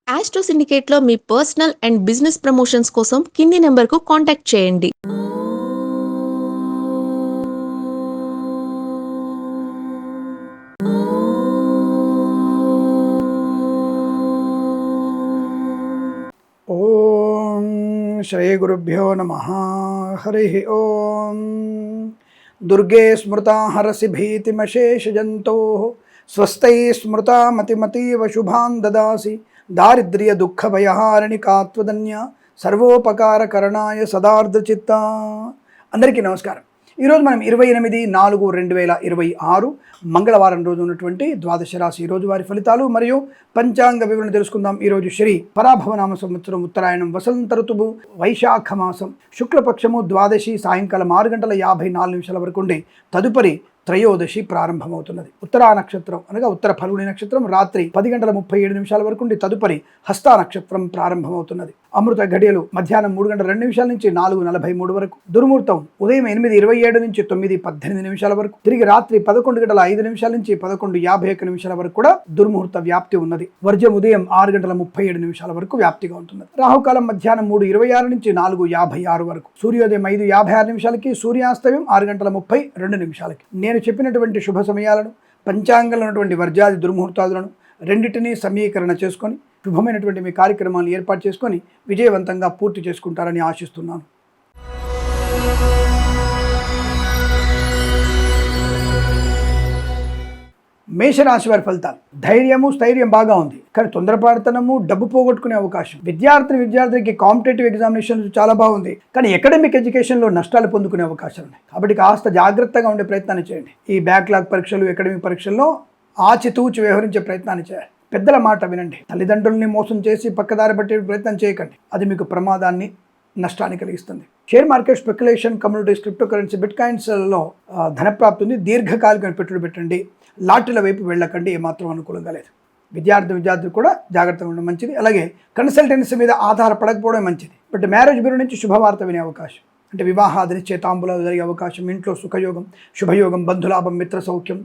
Astro సిండికేట్లో మీ personal and business promotions కోసం కింది నెంబర్కు కాంటాక్ట్ చేయండి. ఓం శ్రీ గురుభ్యో నమః. హరి ఓం. దుర్గే స్మృతా హరసి భీతిమశేషజంతో స్వస్థై స్మృతా మతిమతీవ శుభాన్ దదాసి దారిద్ర్య దుఃఖ భయహారిణి కాత్వదన్య సర్వోపకారకరణాయ సదార్ధచిత్త. అందరికీ నమస్కారం. ఈరోజు మనం 28/4/2026 మంగళవారం రోజు ఉన్నటువంటి ద్వాదశ రాశి రోజువారి ఫలితాలు మరియు పంచాంగ వివరణ తెలుసుకుందాం. ఈరోజు శ్రీ పరాభవనామ సంవత్సరం ఉత్తరాయణం వసంత ఋతువు వైశాఖ మాసం శుక్లపక్షము ద్వాదశి సాయంకాలం 6:54 వరకు ఉండి తదుపరి త్రయోదశి ప్రారంభమవుతున్నది. ఉత్తరా నక్షత్రం అనగా ఉత్తర ఫల్గుని నక్షత్రం రాత్రి 10:37 వరకు ఉండి తదుపరి హస్తా నక్షత్రం ప్రారంభమవుతున్నది. అమృత ఘడియలు మధ్యాహ్నం 3:02 నుంచి 4:43 వరకు. దుర్ముహూర్తం ఉదయం 8:27 నుంచి 9:18 వరకు. తిరిగి రాత్రి 11:05 నుంచి 11:51 వరకు కూడా దుర్ముహూర్త వ్యాప్తి ఉన్నది. వర్జం ఉదయం 6:37 వరకు వ్యాప్తిగా ఉంటున్నది. రాహుకాలం మధ్యాహ్నం 3:26 నుంచి 4:56 వరకు. సూర్యోదయం 5:56 సూర్యాస్తమయం 6:32 నేను చెప్పినటువంటి శుభ సమయాలను పంచాంగంలో ఉన్నటువంటి వర్జాది దుర్ముహూర్తాలను రెండింటినీ సమీకరణ చేసుకొని శుభమైనటువంటి మీ కార్యక్రమాలను ఏర్పాటు చేసుకొని విజయవంతంగా పూర్తి చేసుకుంటారని ఆశిస్తున్నాను. మేషరాశి వారి ఫలితాలు. ధైర్యము స్థైర్యం బాగా ఉంది, కానీ తొందరపాటుతనము డబ్బు పోగొట్టుకునే అవకాశం. విద్యార్థికి కాంపిటేటివ్ ఎగ్జామినేషన్స్ చాలా బాగుంది, కానీ అకాడమిక్ ఎడ్యుకేషన్లో నష్టాలు పొందుకునే అవకాశాలు ఉన్నాయి. కాబట్టి కాస్త జాగ్రత్తగా ఉండే ప్రయత్నాన్ని చేయండి. ఈ బ్యాక్లాగ్ పరీక్షలు అకాడమిక్ పరీక్షల్లో ఆచితూచి వ్యవహరించే ప్రయత్నాన్ని చేయాలి. పెద్దల మాట వినండి. తల్లిదండ్రుల్ని మోసం చేసి పక్కదారి పట్టే ప్రయత్నం చేయకండి, అది మీకు ప్రమాదాన్ని నష్టాన్ని కలిగిస్తుంది. Share market speculation communities crypto currency bit కాయిన్స్లో ధనప్రాప్తి ఉంది. దీర్ఘకాలికమైన పెట్టుబడి పెట్టండి. లాటరీల వైపు వెళ్ళకండి, ఏమాత్రం అనుకూలంగా లేదు. విద్యార్థులు కూడా జాగ్రత్తగా ఉండడం మంచిది. అలాగే కన్సల్టెన్సీ మీద ఆధారపడకపోవడం మంచిది. బట్ మ్యారేజ్ బ్యూరో నుంచి శుభవార్త వినే అవకాశం, అంటే వివాహాది నిశ్చయితాంబులాలు జరిగే అవకాశం, ఇంట్లో సుఖయోగం, శుభయోగం, బంధులాభం, మిత్ర సౌఖ్యం,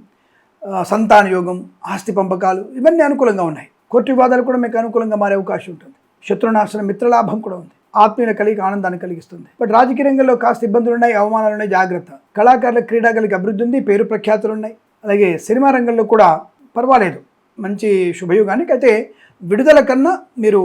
సంతాన యోగం, ఆస్తి పంపకాలు ఇవన్నీ అనుకూలంగా ఉన్నాయి. కోర్టు వివాదాలు కూడా మీకు అనుకూలంగా మారే అవకాశం ఉంటుంది. శత్రునాశనం, మిత్రలాభం కూడా ఉంది. ఆత్మీయ కలిగి ఆనందాన్ని కలిగిస్తుంది. బట్ రాజకీయ రంగంలో కాస్త ఇబ్బందులు ఉన్నాయి, అవమానాలు ఉన్నాయి, జాగ్రత్త. కళాకారుల క్రీడాకారులకు అభివృద్ధి ఉంది, పేరు ప్రఖ్యాతులు ఉన్నాయి. అలాగే సినిమా రంగంలో కూడా పర్వాలేదు, మంచి శుభయోగానికి. అయితే విడుదల కన్నా మీరు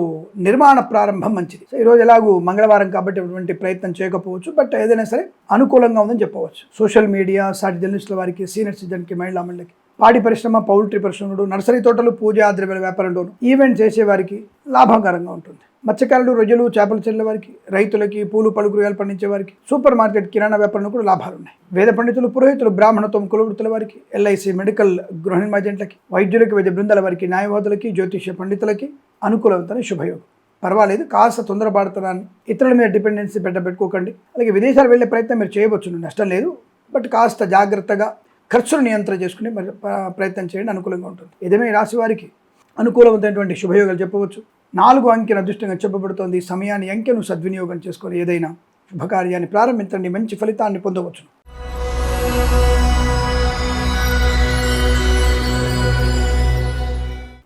నిర్మాణ ప్రారంభం మంచిది. సో ఈరోజు ఎలాగూ మంగళవారం కాబట్టి ఎటువంటి ప్రయత్నం చేయకపోవచ్చు, బట్ ఏదైనా సరే అనుకూలంగా ఉందని చెప్పవచ్చు. సోషల్ మీడియా, సాటి జర్నలిస్టుల వారికి, సీనియర్ సిటిజన్కి, మహిళా మండలికి, పాడి పరిశ్రమ, పౌల్ట్రీ పరిశ్రమలు, నర్సరీ తోటలు, పూజా ద్రవ్యాల వ్యాపారంలోను, ఈవెంట్ చేసేవారికి లాభకరంగా ఉంటుంది. మత్స్యకారులు, రొయ్యలు, చేపలు చెల్లె వారికి, రైతులకి, పూలు పళ్ళు కూరగాయలు పండించే వారికి, సూపర్ మార్కెట్, కిరాణా వ్యాపారంలో కూడా లాభాలు ఉన్నాయి. వేద పండితులు, పురోహితులు, బ్రాహ్మణత్వం, కులవృత్తుల వారికి, ఎల్ఐసి, మెడికల్, గృహ నిర్మాజెంట్లకి, వైద్యులకి, వైద్య బృందాల వారికి, న్యాయవాదులకి, జ్యోతిష్య పండితులకి అనుకూలవంతమైన శుభయోగం. పర్వాలేదు, కాస్త తొందరపడుతున్నాన్ని, ఇతరుల మీద డిపెండెన్సీ పెట్టుకోకండి. అలాగే విదేశాలు వెళ్ళే ప్రయత్నం మీరు చేయవచ్చును, నష్టం లేదు. బట్ కాస్త జాగ్రత్తగా ఖర్చును నియంత్రణ చేసుకుని ప్రయత్నం చేయండి, అనుకూలంగా ఉంటుంది. ఏదైనా రాశి వారికి అనుకూలవంతమైనటువంటి శుభయోగాలు చెప్పవచ్చు. 4 అంకెను అదృష్టంగా చెప్పబడుతోంది. సమయాన్ని అంకెను సద్వినియోగం చేసుకొని ఏదైనా శుభకార్యాన్ని ప్రారంభించండి, మంచి ఫలితాన్ని పొందవచ్చు.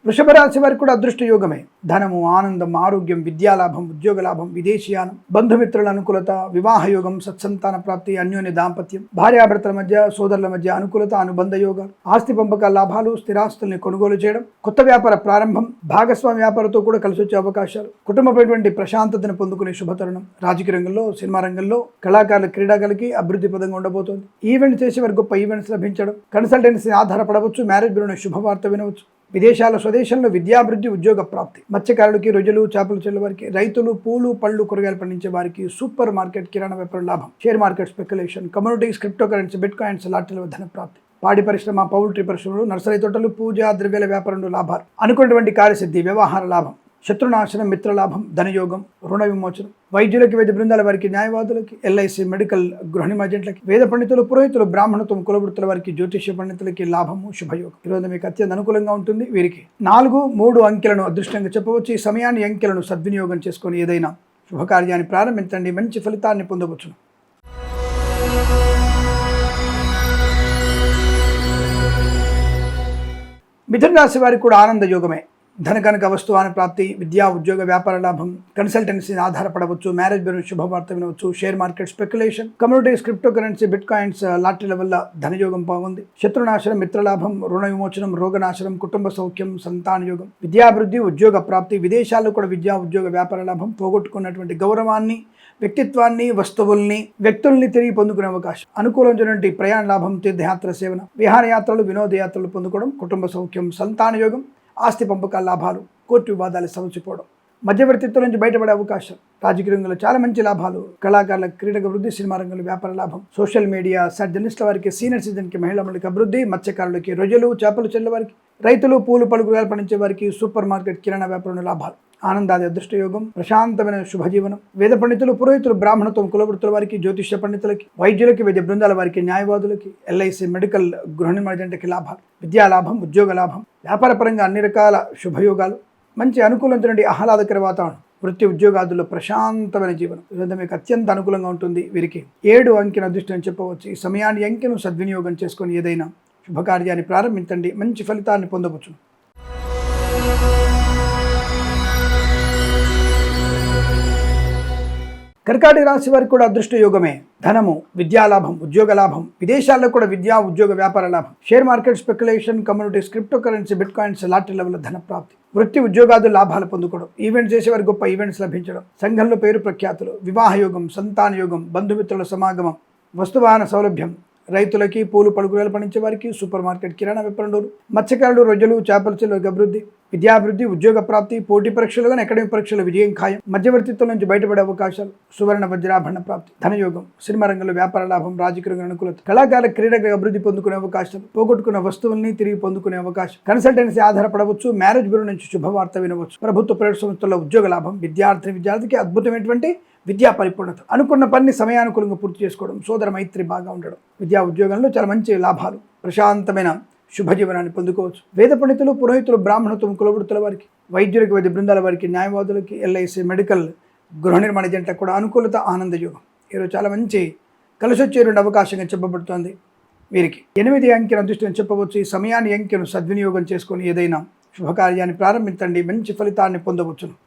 వృషభ రాశి వారికి కూడా అదృష్ట యోగమే. ధనము, ఆనందం, ఆరోగ్యం, విద్యాలాభం, ఉద్యోగ లాభం, విదేశీయానం, బంధుమిత్రుల అనుకూలత, వివాహ యోగం, సత్సంతాన ప్రాప్తి, అన్యోన్య దాంపత్యం, భార్యాభర్తల మధ్య, సోదరుల మధ్య అనుకూలత, అనుబంధ యోగాలు, ఆస్తి పంపకాల లాభాలు, స్థిరాస్తుల్ని కొనుగోలు చేయడం, కొత్త వ్యాపార ప్రారంభం, భాగస్వామి వ్యాపారంతో కూడా కలిసి వచ్చే అవకాశాలు, కుటుంబపైనటువంటి ప్రశాంతతను పొందుకునే శుభతరుణం. రాజకీయ రంగంలో, సినిమా రంగంలో, కళాకారుల క్రీడాకారులకి అభివృద్ధి పదంగా ఉండబోతోంది. ఈవెంట్ చేసే వారికి గొప్ప ఈవెంట్స్ లభించడం, కన్సల్టెన్సీ ఆధారపడవచ్చు, మ్యారేజ్ బ్యూరో శుభవార్త వినవచ్చు. విదేశాల, స్వదేశంలో విద్యాభివృద్ధి, ఉద్యోగ ప్రాప్తి. మత్స్యకారులకి, రొయ్యలు, చేపలు చెల్లె వారికి, రైతులు, పూలు పళ్ళు కూరగాయలు పండించే వారికి, సూపర్ మార్కెట్, కిరాణా వ్యాపారం లాభం. Share market speculation, communities, crypto currency, bit coins, లాటరీల ధన ప్రాప్తి. పాడి పరిశ్రమ, పౌల్ట్రీ పరిశ్రమలు, నర్సరీ తోటలు, పూజా ద్రవ్యాల వ్యాపారంలో లాభాలు. అనుకున్నటువంటి కార్యసిద్ధి, వ్యవహార లాభం. శత్రునాశనం, మిత్రలాభం, ధనయోగం, రుణ విమోచనం. వైద్యులకి, వైద్య బృందాల వారికి, న్యాయవాదులకి, ఎల్ఐసి, మెడికల్, గృహ నిర్మాజెంట్లకి, వేద పండితులు, పురోహితులు, బ్రాహ్మణత్వం, కులవృత్తుల వారికి, జ్యోతిష్య పండితులకి లాభము, శుభయోగం. ఈరోజు మీకు అత్యంత అనుకూలంగా ఉంటుంది. వీరికి 4, 3 అంకెలను అదృష్టంగా చెప్పవచ్చు. ఈ సమయాన్ని, అంకెలను సద్వినియోగం చేసుకొని ఏదైనా శుభకార్యాన్ని ప్రారంభించండి, మంచి ఫలితాన్ని పొందవచ్చును. మిథున రాశి వారికి కూడా ఆనంద యోగమే. ధనకనక వస్తువాన ప్రాప్తి, విద్యా ఉద్యోగ వ్యాపార లాభం, కన్సల్టెన్సీ ఆధారపడవచ్చు, మ్యారేజ్ బ్యూరో శుభవార్త వినవచ్చు, share market speculation, communities, crypto currency, bit coins, లాటరీల వల్ల ధనయోగం బాగుంది. శత్రునాశనం, మిత్రలాభం, రుణ విమోచనం, రోగనాశనం, కుటుంబ సౌఖ్యం, సంతాన యోగం, విద్యాభివృద్ధి, ఉద్యోగ ప్రాప్తి, విదేశాల్లో కూడా విద్యా ఉద్యోగ వ్యాపార లాభం, పోగొట్టుకున్నటువంటి గౌరవాన్ని, వ్యక్తిత్వాన్ని, వస్తువుల్ని, వ్యక్తుల్ని తిరిగి పొందుకునే అవకాశం, అనుకూలమైనటువంటి ప్రయాణ లాభం, తీర్థయాత్ర సేవన, విహారయాత్రలు, వినోదయాత్రలు పొందుకోవడం, కుటుంబ సౌఖ్యం, సంతాన యోగం, ఆస్తి పంపకాల లాభాలు, కోర్టు వివాదాలు సమసిపోవడం, మధ్యవర్తిత్వం నుంచి బయటపడే అవకాశం, రాజకీయ రంగంలో చాలా మంచి లాభాలు, కళాకారుల క్రీడక అభివృద్ధి, సినిమా రంగంలో వ్యాపార లాభం, సోషల్ మీడియా, జర్నలిస్టుల వారికి, సీనియర్ సిటిజన్కి, మహిళా మండలికి అభివృద్ధి, మత్స్యకారులకి, రొయ్యలు, చేపలు చెల్లె వారికి, రైతులు, పూలు పలుకురాలు పండించే వారికి, సూపర్ మార్కెట్, కిరాణా వ్యాపారంలో లాభాలు, ఆనందాది అదృష్టయోగం, ప్రశాంతమైన శుభజీవనం, వేద పండితులు, పురోహితులు, బ్రాహ్మణత్వం, కులవృత్తుల వారికి, జ్యోతిష్య పండితులకి, వైద్యులకి, వైద్య బృందాల వారికి, న్యాయవాదులకి, ఎల్ఐసి, మెడికల్, గృహ నిర్మాణ జంటకి లాభాలు, విద్యా లాభం, ఉద్యోగ లాభం, వ్యాపార పరంగా అన్ని రకాల శుభయోగాలు, మంచి అనుకూలమైనటువంటి ఆహ్లాదకర వాతావరణం, వృత్తి ఉద్యోగాదుల్లో ప్రశాంతమైన జీవనం, ఇదంతా మీకు అత్యంత అనుకూలంగా ఉంటుంది. వీరికి 7 అంకెను అదృష్టం అని చెప్పవచ్చు. ఈ సమయాన్ని అంకెను సద్వినియోగం చేసుకొని ఏదైనా శుభకార్యాన్ని ప్రారంభించండి, మంచి ఫలితాన్ని పొందవచ్చు. కర్కాటక రాశి వారికి కూడా అదృష్ట యోగమే. ధనము, విద్యాలాభం, ఉద్యోగ లాభం, విదేశాల్లో కూడా విద్యా ఉద్యోగ వ్యాపార లాభం, share market speculation, communities, crypto currency, bit coins, లాటరీల వల్ల ధన ప్రాప్తి, వృత్తి ఉద్యోగాలు లాభాలు పొందుకోవడం, ఈవెంట్స్ చేసేవారి గొప్ప ఈవెంట్స్ లభించడం, సంఘంలో పేరు ప్రఖ్యాతులు, వివాహ యోగం, సంతాన యోగం, బంధుమిత్రుల సమాగమం, వస్తువాహన సౌలభ్యం, రైతులకి, పూలు పలుకురాలు పండించే వారికి, సూపర్ మార్కెట్, కిరాణా వ్యాపారంలో, మత్స్యకారులు, రొయ్యలు, చేపల చెరువులకు అభివృద్ధి, విద్యాభివృద్ధి, ఉద్యోగ ప్రాప్తి, పోటీ పరీక్షలు కానీ అకాడమిక్ పరీక్షల విజయం ఖాయం, మధ్యవర్తిత్వం నుంచి బయటపడే అవకాశాలు, సువర్ణ వజ్రాభరణ ప్రాప్తి, ధనయోగం, సినిమా రంగంలో వ్యాపార లాభం, రాజకీయ రంగంలో అనుకూలత, కళాకారుల క్రీడగా అభివృద్ధి పొందుకునే అవకాశాలు, పోగొట్టుకున్న వస్తువుల్ని తిరిగి పొందుకునే అవకాశం, కన్సల్టెన్సీ ఆధారపడవచ్చు, మ్యారేజ్ బ్యూరో నుంచి శుభవార్త వినవచ్చు, ప్రభుత్వ ప్రైవేట్ సంస్థల్లో ఉద్యోగ లాభం, విద్యార్థికి అద్భుతమైనటువంటి విద్యా పరిపూర్ణత, అనుకున్న పని సమయానుకూలంగా పూర్తి చేసుకోవడం, సోదర మైత్రి బాగా ఉండడం, విద్యా ఉద్యోగంలో చాలా మంచి లాభాలు, ప్రశాంతమైన శుభజీవనాన్ని పొందుకోవచ్చు. వేద పండితులు, పురోహితులు, బ్రాహ్మణత్వం, కులవృత్తుల వారికి, వైద్యులకి, వైద్య బృందాల వారికి, న్యాయవాదులకి, ఎల్ఐసి, మెడికల్, గృహ నిర్మాణ జంటకు కూడా అనుకూలత, ఆనంద యోగం. ఈరోజు చాలా మంచి కలిసొచ్చే 2 అవకాశంగా చెప్పబడుతోంది. వీరికి 8 అంకెను అదృష్టం చెప్పవచ్చు. ఈ సమయాన్ని అంకెను సద్వినియోగం చేసుకొని ఏదైనా శుభకార్యాన్ని ప్రారంభించండి, మంచి ఫలితాన్ని పొందవచ్చును.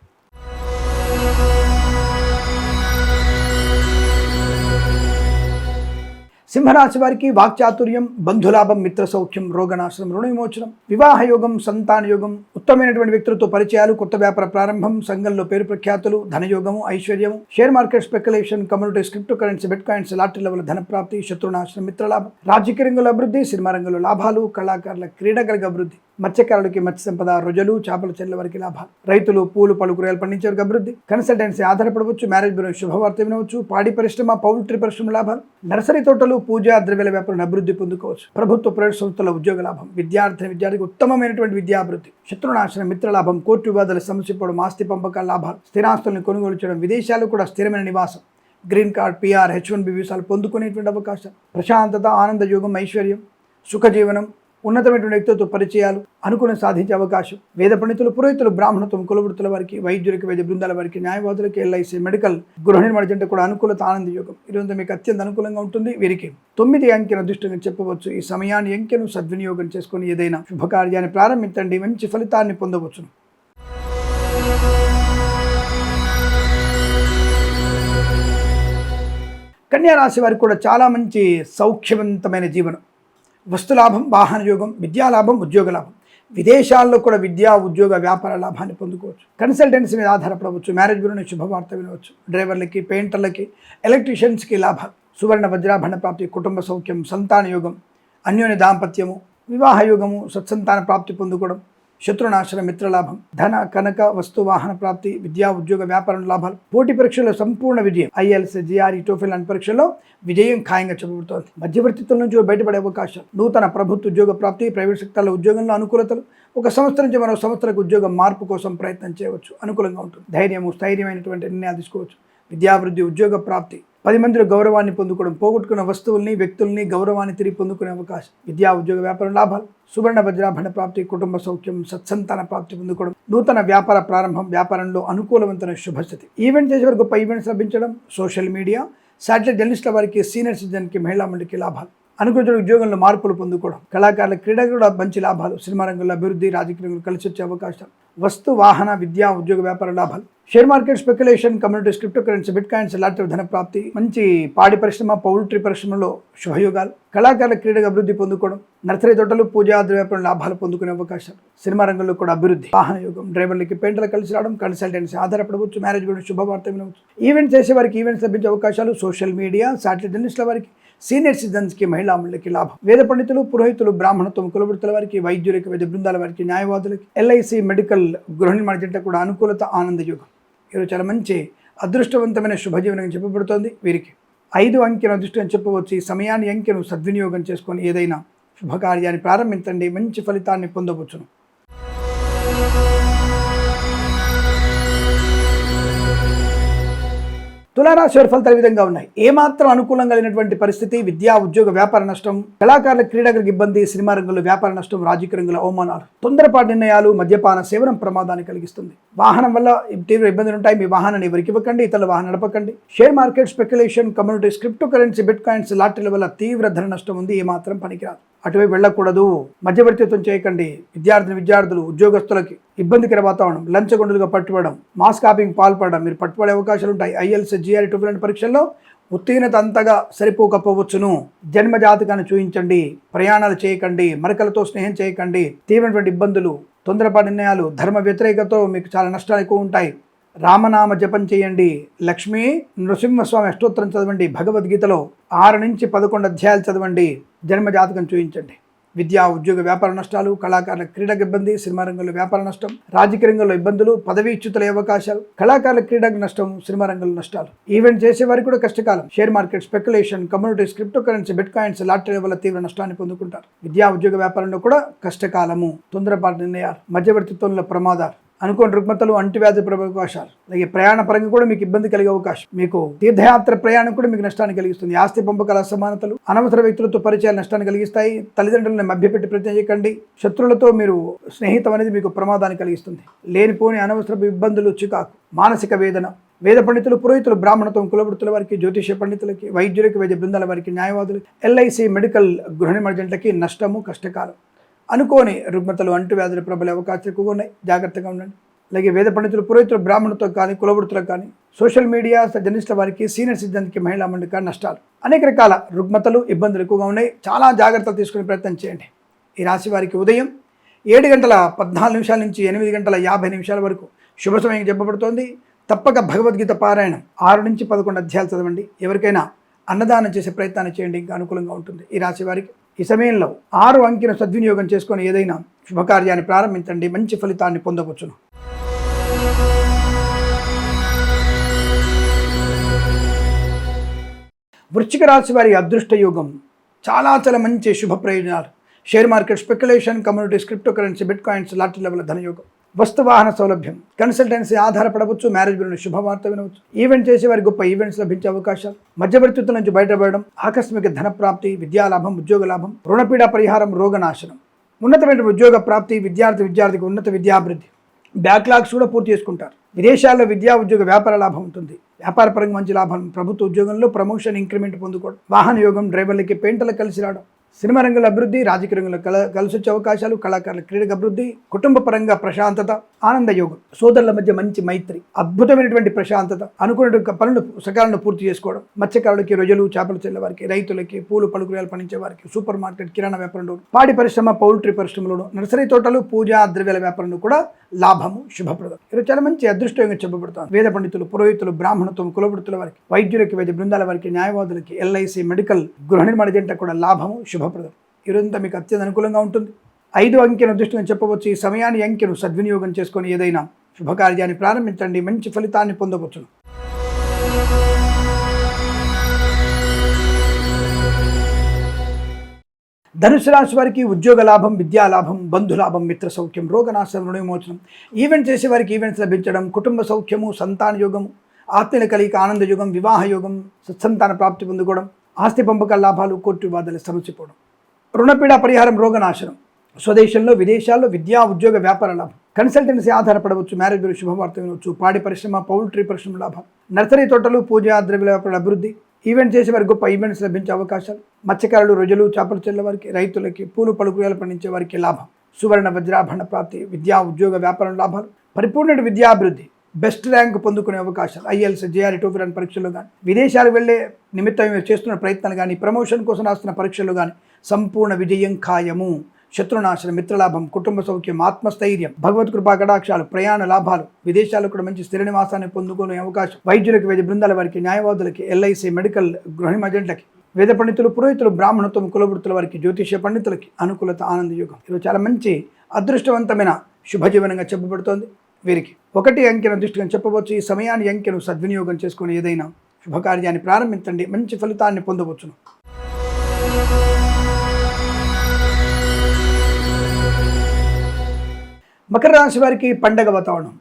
సింహరాశి వారికి వాక్చాతుర్యం, బంధులాభం, మిత్ర సౌఖ్యం, రోగనాశనం, రుణ విమోచనం, వివాహ యోగం, సంతాన యోగం, ఉత్తమమైనటువంటి వ్యక్తులతో పరిచయాలు, కొత్త వ్యాపార ప్రారంభం, సంఘంలో పేరు ప్రఖ్యాతులు, ధనయోగము, ఐశ్వర్యము, share market speculation, communities, crypto currency, bit coins, లాటరీల వల్ల ధన ప్రాప్తి, శత్రునాశనం, మిత్రలాభం, రాజకీయ రంగంలో అభివృద్ధి, సినిమా రంగంలో లాభాలు, కళాకారుల క్రీడకలకు అభివృద్ధి, మత్స్యకారులకి మత్స్య సంపద, రొయ్యలు, చేపల చెల్లె వారికి లాభాలు, రైతులు, పూలు పలుకురాలు పండించే వారికి అభివృద్ధి, కన్సల్టెన్సీ ఆధారపడవచ్చు, మ్యారేజ్ బ్యూరో శుభవార్త వినవచ్చు, పాడి పరిశ్రమ, పౌల్ట్రీ పరిశ్రమ లాభాలు, నర్సరీ తోటలు, పూజా ద్రవ్యాల వ్యాపారం అభివృద్ధి పొందుకోవచ్చు, ప్రభుత్వ ప్రైవేట్ సంస్థల ఉద్యోగ లాభం, విద్యార్థికి ఉత్తమమైనటువంటి విద్యాభివృద్ధి, శత్రునాశనం, మిత్రలాభం, కోర్టు వివాదాలు సమసిపోవడం, ఆస్తి పంపకాల లాభాలు, స్థిరాస్తులను కొనుగోలు చేయడం, విదేశాలు కూడా స్థిరమైన నివాసం, గ్రీన్ కార్డ్, పిఆర్, H1B వీసాలు పొందుకునేటువంటి అవకాశం, ప్రశాంతత, ఆనంద యోగం, ఐశ్వర్యం, సుఖజీవనం, ఉన్నతమైనటువంటి వ్యక్తులతో పరిచయాలు, అనుకుని సాధించే అవకాశం, వేద పండితులు, పురోహితులు, బ్రాహ్మణత్వం, కులవృత్తుల వారికి, వైద్యులకి, వైద్య బృందాల వారికి, న్యాయవాదులకి, ఎల్ఐసి, మెడికల్, గృహ నిర్మాణ జంట కూడా అనుకూలత, ఆనంద యోగం. ఈరోజు మీకు అత్యంత అనుకూలంగా ఉంటుంది. వీరికి 9 అంకెను అదృష్టంగా చెప్పవచ్చు. ఈ సమయాన్ని అంకెను సద్వినియోగం చేసుకొని ఏదైనా శుభకార్యాన్ని ప్రారంభించండి, మంచి ఫలితాన్ని పొందవచ్చును. కన్యా రాశి వారికి కూడా చాలా మంచి సౌఖ్యవంతమైన జీవనం, వస్తులాభం, వాహన యోగం, విద్యాలాభం, ఉద్యోగ లాభం, విదేశాల్లో కూడా విద్యా ఉద్యోగ వ్యాపార లాభాన్ని పొందుకోవచ్చు, కన్సల్టెన్సీ మీద ఆధారపడవచ్చు, మ్యారేజ్ బ్యూరోని శుభవార్త వినవచ్చు, డ్రైవర్లకి, పెయింటర్లకి, ఎలక్ట్రీషియన్స్కి లాభాలు, సువర్ణ వజ్రాభరణ ప్రాప్తి, కుటుంబ సౌఖ్యం, సంతాన యోగం, అన్యోన్య దాంపత్యము, వివాహ యోగము, సత్సంతాన ప్రాప్తి పొందుకోవడం, శత్రునాశన, మిత్రలాభం, ధన కనక వస్తు వాహన ప్రాప్తి, విద్యా ఉద్యోగ వ్యాపారం లాభాలు, పోటీ పరీక్షల్లో సంపూర్ణ విజయం, IELTS, GRE, TOEFL లాంటి పరీక్షల్లో విజయం ఖాయంగా చెప్పబడుతోంది. మధ్యవర్తిత్వం నుంచి బయటపడే అవకాశాలు, నూతన ప్రభుత్వ ఉద్యోగ ప్రాప్తి, ప్రైవేట్ సెక్టార్ల ఉద్యోగంలో అనుకూలతలు, ఒక సంవత్సరం నుంచి మరో సంవత్సరాలకు ఉద్యోగం మార్పు కోసం ప్రయత్నం చేయవచ్చు, అనుకూలంగా ఉంటుంది. ధైర్యము, స్థైర్యమైనటువంటి నిర్ణయాలు తీసుకోవచ్చు, విద్యాభివృద్ధి, ఉద్యోగ ప్రాప్తి, 10 మందిలో గౌరవాన్ని పొందుకోవడం, పోగొట్టుకున్న వస్తువుల్ని, వ్యక్తుల్ని, గౌరవాన్ని తిరిగి పొందుకునే అవకాశం, విద్యా ఉద్యోగ వ్యాపారం లాభాలు, సువర్ణ వజ్రాభరణ ప్రాప్తి, కుటుంబ సౌఖ్యం, సత్సంతాన ప్రాప్తి పొందుకోవడం, నూతన వ్యాపార ప్రారంభం, వ్యాపారంలో అనుకూలవంతమైన శుభస్థితి, ఈవెంట్ చేసేవారు గొప్ప ఈవెంట్స్ లభించడం, సోషల్ మీడియా, శాటిలైట్ జర్నలిస్టుల వారికి, సీనియర్ సిటిజన్కి, మహిళా మండలికి లాభాలు, అనుకూల ఉద్యోగంలో మార్పులు పొందుకోవడం, కళాకారుల క్రీడ కూడా మంచి లాభాలు, సినిమా రంగంలో అభివృద్ధి, రాజకీయ రంగంలో కలిసి వచ్చే అవకాశాలు, వస్తు వాహన విద్యా ఉద్యోగ వ్యాపార లాభాలు, share market speculation, communities, crypto currency, bit coins లాంటి ధన ప్రాప్తి, మంచి పాడి పరిశ్రమ, పౌల్ట్రీ పరిశ్రమలో శుభయోగాలు, కళాకారుల క్రీడగా అభివృద్ధి పొందుకోవడం, నర్సరీ తోటలు, పూజా వ్యాపారం లాభాలు పొందుకునే అవకాశాలు, సినిమా రంగంలో కూడా అభివృద్ధి, వాహన యోగం, డ్రైవర్లకి పెయింటర్లు కలిసి రావడం, కన్సల్టెన్సీ ఆధారపడవచ్చు, మ్యారేజ్ గురించి శుభవార్త వినవచ్చు, ఈవెంట్స్ చేసే వారికి ఈవెంట్స్ లభించే అవకాశాలు, సోషల్ మీడియా, శాటిలైట్ జర్నలిస్టుల వారికి, సీనియర్ సిటిజన్స్కి, మహిళాములకి లాభం, వేద పండితులు, పురోహితులు, బ్రాహ్మణత్వం, కులవృత్తుల వారికి, వైద్యులకి, వైద్య బృందాల వారికి, న్యాయవాదులకి, ఎల్ఐసి, మెడికల్, గృహ నిర్మాణ జంట కూడా అనుకూలత, ఆనంద యోగం. ఈరోజు చాలా మంచి అదృష్టవంతమైన శుభజీవనం చెప్పబడుతోంది. వీరికి 5 అంకెను అదృష్టం చెప్పవచ్చు. ఈ సమయాన్ని అంకెను సద్వినియోగం చేసుకొని ఏదైనా శుభకార్యాన్ని ప్రారంభించండి, మంచి ఫలితాన్ని పొందవచ్చును. తులారాశి వారి ఫలితాలు విధంగా ఉన్నాయి. ఏమాత్రం అనుకూలంగా లేనటువంటి పరిస్థితి, విద్యా ఉద్యోగ వ్యాపార నష్టం, కళాకారుల క్రీడాకులకు ఇబ్బంది, సినిమా రంగంలో వ్యాపార నష్టం, రాజకీయ రంగంలో అవమానాలు, తొందరపాటు నిర్ణయాలు, మద్యపాన సేవనం ప్రమాదాన్ని కలిగిస్తుంది. వాహనం వల్ల తీవ్ర ఇబ్బందులు ఉంటాయి. మీ వాహనాన్ని ఎవరికి ఇవ్వకండి, ఇతరుల వాహనం నడపకండి. Share market, speculation, communities, crypto currency, bit coins లాటరీల వల్ల తీవ్ర ధన నష్టం ఉంది. ఏమాత్రం పనికిరాదు. అటువైపు వెళ్ళకూడదు. మధ్యవర్తిత్వం చేయకండి. విద్యార్థులు, ఉద్యోగస్తులకి ఇబ్బందికర వాతావరణం, లంచగొండులుగా పట్టుబడడం, మాస్ కాపింగ్ పాల్పడడం, మీరు పట్టుబడే అవకాశాలు ఉంటాయి. ఐఎల్స్, జిఆర్, లాంటి పరీక్షల్లో ఉత్తీర్ణత అంతగా సరిపోకపోవచ్చును. జన్మ జాతకాన్ని చూపించండి. ప్రయాణాలు చేయకండి. మరకలతో స్నేహం చేయకండి. తీవ్రమైనటువంటి ఇబ్బందులు, తొందరపాటు నిర్ణయాలు, ధర్మ వ్యతిరేకతతో మీకు చాలా నష్టాలు ఎక్కువ ఉంటాయి. రామనామ జపం చేయండి. లక్ష్మీ నృసింహస్వామి అష్టోత్తరం చదవండి. భగవద్గీతలో 6 నుంచి 11 అధ్యాయాలు చదవండి. జన్మ జాతకం చూపించండి. విద్యా ఉద్యోగ వ్యాపార నష్టాలు, కళాకారుల క్రీడకు ఇబ్బంది, సినిమా రంగంలో వ్యాపార నష్టం, రాజకీయ రంగంలో ఇబ్బందులు, పదవీచ్యుతుల అవకాశాలు, కళాకారుల క్రీడకు నష్టం, సినిమా రంగంలో నష్టాలు, ఈవెంట్ చేసే వారికి కూడా కష్టకాలం. Share market, speculation, communities, crypto currency, bit coins lottery వల్ల తీవ్ర నష్టాన్ని పొందుకుంటారు. విద్యా ఉద్యోగ వ్యాపారంలో కూడా కష్టకాలము, తొందరపాటు నిర్ణయాలు, మధ్యవర్తిత్వంలో ప్రమాదాలు, అనుకోని రుగ్మతలు, అంటువ్యాధి అవకాశాలు, అలాగే ప్రయాణ పరంగా కూడా మీకు ఇబ్బంది కలిగే అవకాశం, మీకు తీర్థయాత్ర ప్రయాణం కూడా మీకు నష్టాన్ని కలిగిస్తుంది. ఆస్తి పంపకాల అసమానతలు, అనవసర వ్యక్తులతో పరిచయాలు నష్టాన్ని కలిగిస్తాయి. తల్లిదండ్రులను మభ్యపెట్టి ప్రయత్నం చేయకండి. శత్రువులతో మీరు స్నేహితం అనేది మీకు ప్రమాదాన్ని కలిగిస్తుంది. లేనిపోని అనవసర ఇబ్బందులు, చికాకు, మానసిక వేదన. వేద పండితులు, పురోహితులు, బ్రాహ్మణత్వం, కులవృత్తుల వారికి, జ్యోతిష పండితులకి, వైద్యులకి, వైద్య బృందాల వారికి, న్యాయవాదులకి, ఎల్ఐసి, మెడికల్, గృహ నిర్మాణ జంటలకి నష్టము, కష్టకాలం. అనుకోని రుగ్మతలు, అంటువ్యాధులు ప్రబలే అవకాశాలు ఎక్కువగా ఉన్నాయి. జాగ్రత్తగా ఉండండి. అలాగే వేద పండితులు, పురోహితులు, బ్రాహ్మణులతో కానీ, కులవృత్తులకు కానీ, సోషల్ మీడియా జర్నలిస్టుల వారికి, సీనియర్ సిటిజన్కి, మహిళా మండలికి నష్టాలు, అనేక రకాల రుగ్మతలు, ఇబ్బందులు ఎక్కువగా ఉన్నాయి. చాలా జాగ్రత్తలు తీసుకునే ప్రయత్నం చేయండి. ఈ రాశి వారికి ఉదయం 7:14 నుంచి 8:50 వరకు శుభ సమయం చెప్పబడుతోంది. తప్పక భగవద్గీత పారాయణం 6 నుంచి 11 అధ్యాయాలు చదవండి. ఎవరికైనా అన్నదానం చేసే ప్రయత్నాన్ని చేయండి, ఇంకా అనుకూలంగా ఉంటుంది. ఈ రాశి వారికి ఈ సమయంలో 6 అంకెను సద్వినియోగం చేసుకొని ఏదైనా శుభకార్యాన్ని ప్రారంభించండి, మంచి ఫలితాన్ని పొందవచ్చును. వృశ్చిక రాశి వారి అదృష్ట యోగం, చాలా మంచి శుభ ప్రయోజనాలు. Share market, speculation, communities, crypto currency, bit coins lottery level ధనయోగం, వస్తువాహన సౌలభ్యం, కన్సల్టెన్సీ ఆధారపడవచ్చు, మ్యారేజ్ గురించి శుభవార్త వినవచ్చు, ఈవెంట్ చేసే వారి గొప్ప ఈవెంట్స్ లభించే అవకాశాలు, మధ్యవర్తిత్వం నుంచి బయటపడడం, ఆకస్మిక ధన ప్రాప్తి, విద్యాలాభం, ఉద్యోగ లాభం, రుణపీడ పరిహారం, రోగనాశనం, ఉన్నతమైన ఉద్యోగ ప్రాప్తి, విద్యార్థికి ఉన్నత విద్యాభివృద్ధి, బ్యాక్లాగ్స్ కూడా పూర్తి చేసుకుంటారు. విదేశాల్లో విద్యా ఉద్యోగ వ్యాపార లాభం ఉంటుంది. వ్యాపార పరంగా మంచి లాభం, ప్రభుత్వ ఉద్యోగంలో ప్రమోషన్, ఇంక్రిమెంట్ పొందుకోవడం, వాహన యోగం, డ్రైవర్లకి పెయింటర్లకు కలిసి రావడం, సినిమా రంగంలో అభివృద్ధి, రాజకీయ రంగంలో కలిసి వచ్చే అవకాశాలు, కళాకారుల క్రీడకు అభివృద్ధి, కుటుంబ పరంగా ప్రశాంతత, ఆనంద యోగం, సోదరుల మధ్య మంచి మైత్రి, అద్భుతమైనటువంటి ప్రశాంతత, అనుకున్న పనులు సకాలంలో పూర్తి చేసుకోవడం, మత్స్యకారులకి, రొయ్యలు, చేపలు చెల్లె వారికి, రైతులకి, పూలు పలుకురాలు పండించే వారికి, సూపర్ మార్కెట్, కిరాణా వ్యాపారంలో, పాడి పరిశ్రమ, పౌల్ట్రీ పరిశ్రమలోను, నర్సరీ తోటలు, పూజా ద్రవ్యాల వ్యాపారంలో కూడా లాభము, శుభప్రదం. ఇది చాలా మంచి అదృష్టంగా చెప్పబడుతుంది. వేద పండితులు, పురోహితులు, బ్రాహ్మణత్వం, కులవృత్తుల వారికి, వైద్యులకి, వైద్య బృందాల వారికి, న్యాయవాదులకి, ఎల్ఐసి, మెడికల్, గృహ నిర్మాణ జంట కూడా లాభము, శుభప్రదం. ఈరోజంతా మీకు అత్యంత అనుకూలంగా ఉంటుంది. 5 అంకెను అదృష్టంగా చెప్పవచ్చు. ఈ సమయాన్ని అంకెను సద్వినియోగం చేసుకొని ఏదైనా శుభకార్యాన్ని ప్రారంభించండి, మంచి ఫలితాన్ని పొందవచ్చును. ధనుసు రాశి వారికి ఉద్యోగ లాభం, విద్యా లాభం, బంధు లాభం, మిత్ర సౌఖ్యం, రోగనాశనం, రుణవిమోచనం, ఈవెంట్ చేసే వారికి ఈవెంట్స్ లభించడం, కుటుంబ సౌఖ్యము, సంతాన యోగము, ఆత్మీయుల కలిక, ఆనంద యోగం, వివాహ యోగం, సత్సంతాన ప్రాప్తి పొందుకోవడం, ఆస్తి పంపకాల లాభాలు, కోర్టు వివాదాలు సమసిపోవడం, రుణపీడ పరిహారం, రోగనాశనం, స్వదేశంలో విదేశాల్లో విద్యా ఉద్యోగ వ్యాపార లాభం, కన్సల్టెన్సీ ఆధారపడవచ్చు, మ్యారేజ్ గురించి శుభవార్త వినవచ్చు, పాడి పరిశ్రమ, పౌల్ట్రీ పరిశ్రమ లాభం, నర్సరీ తోటలు, పూజా ద్రవ్యాల వ్యాపార అభివృద్ధి, ఈవెంట్ చేసే వారికి గొప్ప ఈవెంట్స్ లభించే అవకాశాలు. మత్స్యకారులు, రొయ్యలు, చేపలు చెల్లె వారికి, రైతులకి, పూలు పలు కూరగాయలు పండించే వారికి లాభం. సువర్ణ వజ్రాభరణ ప్రాప్తి, విద్యా ఉద్యోగ వ్యాపారం లాభాలు. పరిపూర్ణ విద్యాభివృద్ధి, బెస్ట్ ర్యాంక్ పొందుకునే అవకాశాలు. ఐఎల్స్, జేఆర్ఈ, టోఫెల్ పరీక్షల్లో కానీ, విదేశాలు వెళ్లే నిమిత్తం మీరు చేస్తున్న ప్రయత్నాలు కానీ, ప్రమోషన్ కోసం రాస్తున్న పరీక్షల్లో కానీ సంపూర్ణ విజయం ఖాయము. శత్రునాశనం, మిత్రలాభం, కుటుంబ సౌఖ్యం, ఆత్మస్థైర్యం, భగవత్ కృపా కటాక్షాలు, ప్రయాణ లాభాలు, విదేశాల్లో కూడా మంచి స్థిర నివాసాన్ని పొందుకునే అవకాశం. వైద్యులకు, వైద్య బృందాల వారికి, న్యాయవాదులకి, ఎల్ఐసి, మెడికల్, గృహిణి ఏజెంట్లకి, వేద పండితులు, పురోహితులు, బ్రాహ్మణత్వం, కులవృత్తుల వారికి, జ్యోతిష్య పండితులకి అనుకూలత, ఆనంద యుగం. ఇది చాలా మంచి అదృష్టవంతమైన శుభజీవనంగా చెప్పబడుతోంది. వీరికి 1 అంకెను దృష్టిగా చెప్పవచ్చు. ఈ సమయాన్ని అంకెను సద్వినియోగం చేసుకుని ఏదైనా శుభకార్యాన్ని ప్రారంభించండి, మంచి ఫలితాన్ని పొందవచ్చును. మకర రాశి వారికి పండగ వాతావరణం.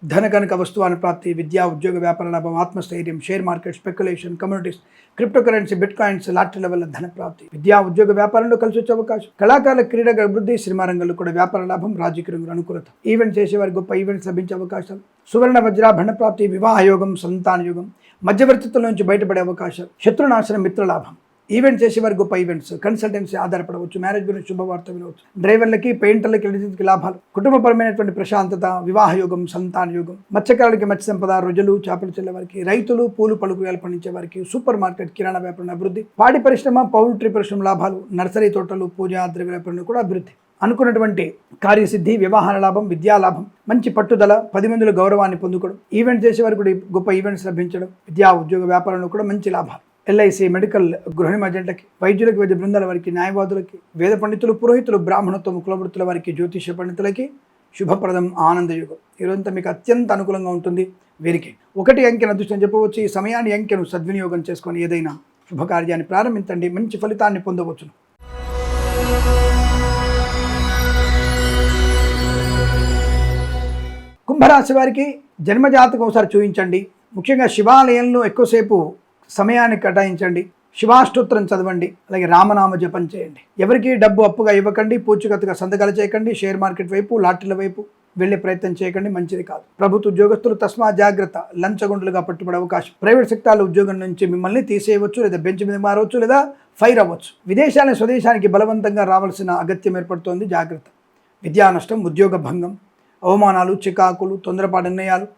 ధన కనుక వస్తువాన ప్రాప్తి, విద్యా ఉద్యోగ వ్యాపార లాభం, ఆత్మస్థైర్యం, share market, speculation, communities, crypto currency, bit coins, లాటరీల వల్ల ధన ప్రాప్తి. విద్యా ఉద్యోగ వ్యాపారంలో కలిసి వచ్చే అవకాశం. కళాకారుల, క్రీడా అభివృద్ధి, సినిమా రంగంలో కూడా వ్యాపార లాభం, రాజకీయ రంగంలో అనుకూలత. ఈవెంట్ చేసేవారి గొప్ప ఈవెంట్స్ లభించే అవకాశాలు. సువర్ణ వజ్రాభరణ ప్రాప్తి, వివాహ యోగం, సంతాన యోగం, మధ్యవర్తిత్వం నుంచి బయటపడే అవకాశాలు. శత్రునాశనం, మిత్రలాభం. ఈవెంట్ చేసేవారి గొప్ప ఈవెంట్స్, కన్సల్టెన్సీ ఆధారపడవచ్చు. మ్యారేజ్ గురించి శుభవార్త వినవచ్చు. డ్రైవర్లకి, పెయింటర్లకి, ఎడిటర్లకి లాభాలు. కుటుంబపరమైనటువంటి ప్రశాంతత, వివాహ యోగం, సంతాన యోగం. మత్స్యకారులకి మత్స్య సంపద, రొయ్యలు, చేపలు చెల్లె వారికి, రైతులు, పూలు పలు కూరగాయలు పండించే వారికి, సూపర్ మార్కెట్, కిరాణా వ్యాపారం అభివృద్ధి. పాడి పరిశ్రమ, పౌల్ట్రీ పరిశ్రమ లాభాలు. నర్సరీ తోటలు, పూజా ద్రవ్య వ్యాపారంలో కూడా అభివృద్ధి. అనుకున్నటువంటి కార్యసిద్ధి, వ్యవహార లాభం, విద్యా లాభం, మంచి పట్టుదల, 10 మందిలో గౌరవాన్ని పొందుకోవడం. ఈవెంట్ చేసేవారికి కూడా గొప్ప ఈవెంట్స్ లభించడం. విద్యా ఉద్యోగ వ్యాపారంలో కూడా మంచి లాభాలు. ఎల్ఐసి, మెడికల్, గృహిణి ఏజెంట్లకి, వైద్యులకి, వైద్య బృందాల వారికి, న్యాయవాదులకి, వేద పండితులు, పురోహితులు, బ్రాహ్మణత్వం, కులవృత్తుల వారికి, జ్యోతిష్య పండితులకి శుభప్రదం, ఆనందయుగం. ఈరోజంతా మీకు అత్యంత అనుకూలంగా ఉంటుంది. వీరికి 1 అంకెను అదృష్టం చెప్పవచ్చు. ఈ సమయాన్ని అంకెను సద్వినియోగం చేసుకొని ఏదైనా శుభకార్యాన్ని ప్రారంభించండి, మంచి ఫలితాన్ని పొందవచ్చును. కుంభరాశి వారికి జన్మజాతకం ఒకసారి చూపించండి. ముఖ్యంగా శివాలయంలో ఎక్కువసేపు సమయాన్ని కేటాయించండి. శివాష్టోత్తరం చదవండి. అలాగే రామనామ జపం చేయండి. ఎవరికి డబ్బు అప్పుగా ఇవ్వకండి. పూచికత్తుగా సంతకాలు చేయకండి. షేర్ మార్కెట్ వైపు, లాటరీల వైపు వెళ్ళే ప్రయత్నం చేయకండి, మంచిది కాదు. ప్రభుత్వ ఉద్యోగస్తులు తస్మా జాగ్రత్త, లంచగొండలుగా పట్టుబడే అవకాశం. ప్రైవేట్ సెక్టార్ల ఉద్యోగం నుంచి మిమ్మల్ని తీసేయవచ్చు, లేదా బెంచ్ మీద మారవచ్చు, లేదా ఫైర్ అవ్వచ్చు. విదేశాల స్వదేశానికి బలవంతంగా రావాల్సిన అగత్యం ఏర్పడుతోంది, జాగ్రత్త. విద్యా నష్టం, ఉద్యోగ భంగం, అవమానాలు, చికాకులు, తొందరపాటు నిర్ణయాలు,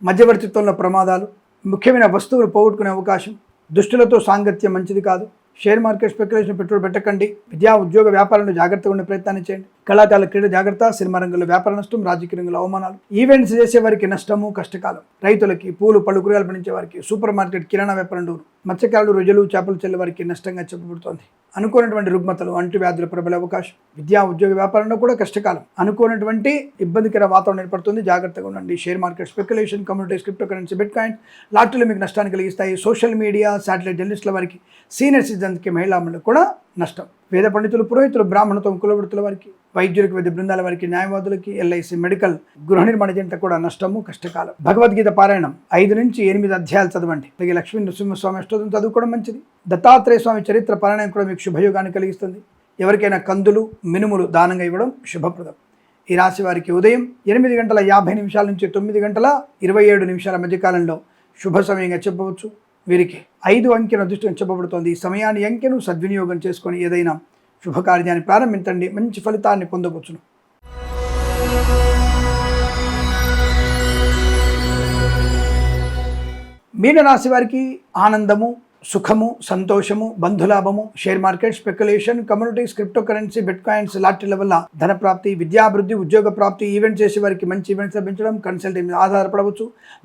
మధ్యవర్తిత్వంలో ప్రమాదాలు, ముఖ్యమైన వస్తువులు పోగొట్టుకునే అవకాశం. దుష్టులతో సాంగత్యం మంచిది కాదు. షేర్ మార్కెట్, స్పెక్యులేషన్ పెట్టుబడి పెట్టకండి. విద్యా ఉద్యోగ వ్యాపారంలో జాగ్రత్తగా ఉండే ప్రయత్నాన్ని చేయండి. కళాకారుల, క్రీడ జాగ్రత్త. సినిమా రంగంలో వ్యాపార నష్టం, రాజకీయ రంగంలో అవమానాలు. ఈవెంట్స్ చేసే వారికి నష్టము, కష్టకాలం. రైతులకి, పూలు పళ్ళు కూరగాయలు పండించే వారికి, సూపర్ మార్కెట్, కిరాణా వ్యాపారంలో, మత్స్యకారులు, రొయ్యలు, చేపలు చెల్లె వారికి నష్టంగా చెప్పబడుతోంది. అనుకోనటువంటి రుగ్మతలు, అంటువ్యాధులు ప్రబలే అవకాశం. విద్యా ఉద్యోగ వ్యాపారంలో కూడా కష్టకాలం. అనుకోనటువంటి ఇబ్బందికర వాతావరణం ఏర్పడుతుంది, జాగ్రత్తగా ఉండండి. Share market, speculation, communities, crypto currency, bit coin, లాటరీలు మీకు నష్టాన్ని కలిగిస్తాయి. సోషల్ మీడియా, శాటిలైట్ జర్నలిస్టుల వారికి, సీనియర్ సిటిజన్స్కి, మహిళలకు కూడా నష్టం. వేద పండితులు, పురోహితులు, బ్రాహ్మణత్వం, కులవృత్తుల వారికి, వైద్యులకు, వైద్య బృందాల వారికి, న్యాయవాదులకి, ఎల్ఐసి, మెడికల్, గృహ నిర్మాణ జంట కూడా నష్టము, కష్టకాలం. భగవద్గీత పారాయణం 5 నుంచి 8 అధ్యాయాలు చదవండి. అలాగే లక్ష్మీ నృసింహస్వామి అష్టోత్తరం చదువుకోవడం మంచిది. దత్తాత్రేయ స్వామి చరిత్ర పారాయణం కూడా మీకు శుభయోగాన్ని కలిగిస్తుంది. ఎవరికైనా కందులు, మినుములు దానంగా ఇవ్వడం శుభప్రదం. ఈ రాశి వారికి ఉదయం 8:50 నుంచి 9:27 మధ్యకాలంలో శుభ సమయంగా చెప్పవచ్చు. వీరికి 5 అంకెను అదృష్టం చెప్పబడుతోంది. ఈ సమయాన్ని అంకెను సద్వినియోగం చేసుకొని ఏదైనా శుభకార్యాన్ని ప్రారంభించండి, మంచి ఫలితాన్ని పొందవచ్చును. మీనరాశి వారికి ఆనందము, సుఖము, సంతోషము, బంధులాభము, share market, speculation, communities, crypto currency, bit coins, లాటరీల వల్ల ధన ప్రాప్తి, విద్యాభివృద్ధి, ఉద్యోగ ప్రాప్తి. ఈవెంట్ చేసే వారికి మంచి ఈవెంట్స్ లభించడం, కన్సల్టెంట్ మీద ఆధారపడవచ్చు.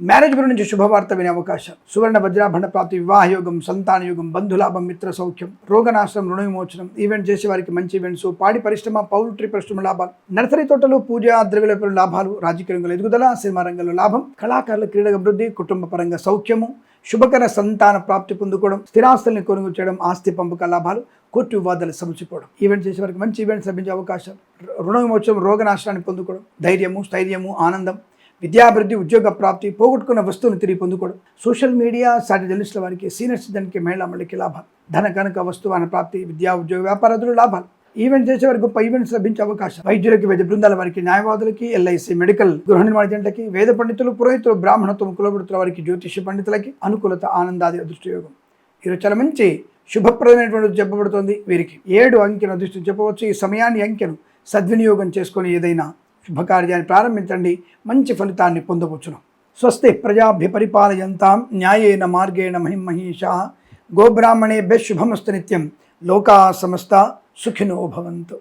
మ్యారేజ్ గురించి శుభవార్త వినే అవకాశం. సువర్ణ వజ్రాభరణ ప్రాప్తి, వివాహ యోగం, సంతాన యోగం, బంధులాభం, మిత్ర సౌఖ్యం, రోగనాశనం, రుణ విమోచనం. ఈవెంట్ చేసే వారికి మంచి ఈవెంట్స్. పాడి పరిశ్రమ, పౌల్ట్రీ పరిశ్రమ లాభాలు. నర్సరీ తోటలు, పూజా ద్రవ్య లాభాలు. రాజకీయ రంగంలో ఎదుగుదల, సినిమా రంగంలో లాభం. కళాకారుల, క్రీడా అభివృద్ధి, కుటుంబ పరంగా సౌఖ్యము, శుభకర సంతాన ప్రాప్తి పొందుకోవడం, స్థిరాస్తుల్ని కొనుగోలు చేయడం, ఆస్తి పంపక లాభాలు, కోర్టు వివాదాలు సమసిపోవడం. ఈవెంట్ చేసే వారికి మంచి ఈవెంట్స్ లభించే అవకాశాలు. రుణ విమోచనం, రోగనాశనాన్ని పొందుకోవడం, ధైర్యము, స్థైర్యము, ఆనందం, విద్యాభివృద్ధి, ఉద్యోగ ప్రాప్తి, పోగొట్టుకున్న వస్తువును తిరిగి పొందుకోవడం. సోషల్ మీడియా, శాటిలైట్ జర్నలిస్టుల వారికి, సీనియర్ సిటిజన్కి, మహిళా మండలికి లాభాలు. ధన కనుక వస్తువాన ప్రాప్తి, విద్యా ఉద్యోగ వ్యాపారాదులు లాభాలు. ఈవెంట్ చేసే వారికి గొప్ప ఈవెంట్స్ లభించే అవకాశం. వైద్యులకి, వైద్య బృందాల వారికి, న్యాయవాదులకి, ఎల్ఐసి, మెడికల్, గృహ నిర్మాణ జంటకి, వేద పండితులు, పురోహితులు, బ్రాహ్మణత్వం, కులవృత్తుల వారికి, జ్యోతిష్య పండితులకి అనుకూలత, ఆనందాది అదృష్టయోగం. ఈరోజు చాలా మంచి శుభప్రదమైనటువంటి చెప్పబడుతుంది. వీరికి 7 అంకెను అదృష్టం చెప్పవచ్చు. ఈ సమయాన్ని అంకెను సద్వినియోగం చేసుకొని ఏదైనా శుభకార్యాన్ని ప్రారంభించండి, మంచి ఫలితాన్ని పొందవచ్చును. స్వస్తి ప్రజాభ్య పరిపాలయంతాం న్యాయేన మార్గేణ మహిమహీషా గోబ్రాహ్మణేభ్యః శుభమస్తు నిత్యం. లోకా సమస్త సుఖినో భవంతు.